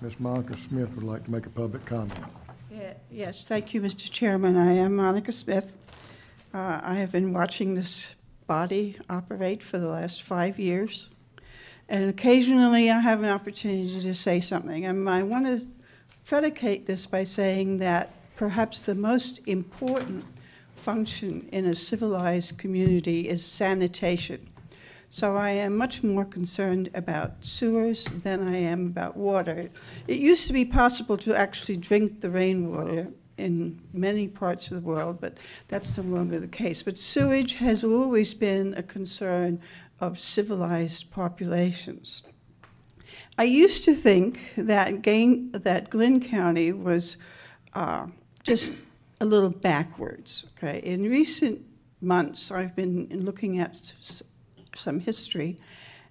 Ms. Monica Smith would like to make a public comment. Yes, thank you, Mr. Chairman. I am Monica Smith. I have been watching this body operate for the last 5 years, and occasionally I have an opportunity to say something. And I want to predicate this by saying that perhaps the most important function in a civilized community is sanitation. So I am much more concerned about sewers than I am about water. It used to be possible to actually drink the rainwater in many parts of the world, but that's no longer the case. But sewage has always been a concern of civilized populations. I used to think that Glynn County was just a little backwards. Okay? In recent months, I've been looking at some history,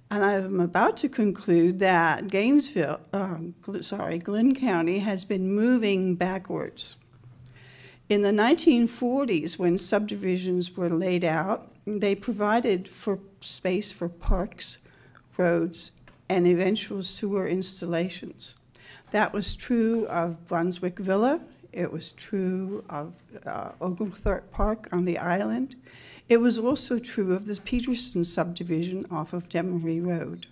and I'm about to conclude that Glynn County has been moving backwards. In the 1940s, when subdivisions were laid out, they provided for space for parks, roads, and eventual sewer installations. That was true of Brunswick Villa. It was true of Oglethorpe Park on the island. It was also true of the Peterson Subdivision off of Demery Road.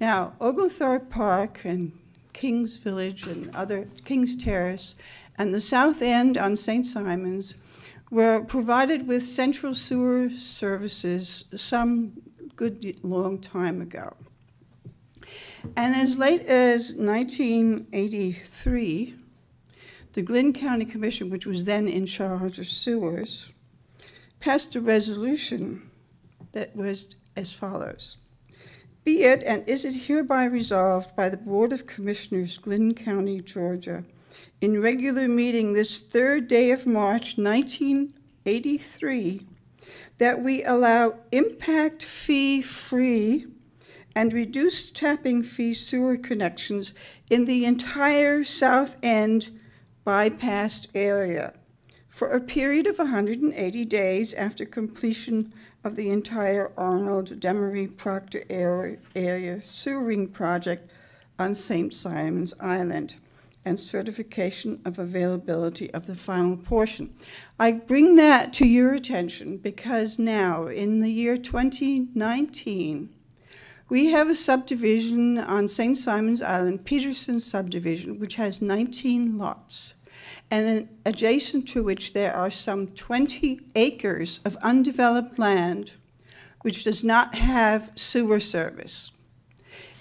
Now, Oglethorpe Park and King's Village and King's Terrace and the South End on St. Simon's were provided with central sewer services some good long time ago. And as late as 1983, the Glynn County Commission, which was then in charge of sewers, passed a resolution that was as follows. Be it and is it hereby resolved by the Board of Commissioners, Glynn County, Georgia, in regular meeting this 3rd day of March, 1983, that we allow impact fee-free and reduced tapping fee sewer connections in the entire South End bypassed area for a period of 180 days after completion of the entire Arnold Demery Proctor area sewering project on St. Simon's Island and certification of availability of the final portion. I bring that to your attention because now, in the year 2019, we have a subdivision on St. Simon's Island, Peterson Subdivision, which has 19 lots, and adjacent to which there are some 20 acres of undeveloped land which does not have sewer service.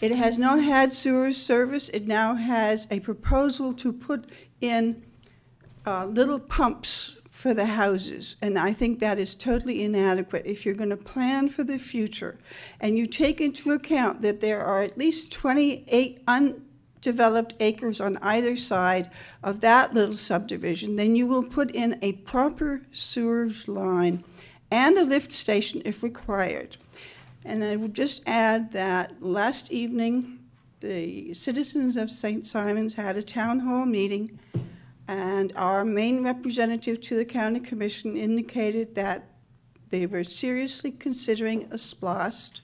It has not had sewer service. It now has a proposal to put in little pumps for the houses, and I think that is totally inadequate. If you're going to plan for the future and you take into account that there are at least 28 undeveloped acres on either side of that little subdivision, then you will put in a proper sewage line and a lift station if required. And I would just add that last evening, the citizens of St. Simon's had a town hall meeting, and our main representative to the county commission indicated that they were seriously considering a SPLOST,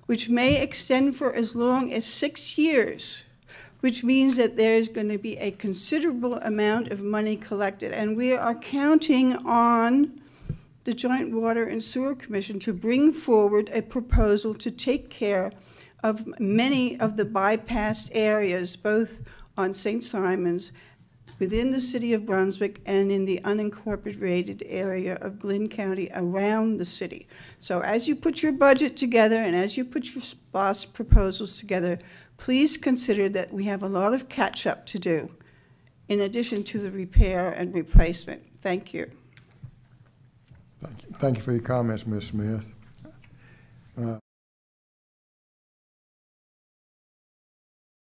which may extend for as long as 6 years, which means that there's going to be a considerable amount of money collected. And we are counting on the Joint Water and Sewer Commission to bring forward a proposal to take care of many of the bypassed areas, both on St. Simon's, within the city of Brunswick, and in the unincorporated area of Glynn County around the city. So as you put your budget together and as you put your SPLOST proposals together, please consider that we have a lot of catch-up to do in addition to the repair and replacement. Thank you. Thank you for your comments, Ms. Smith.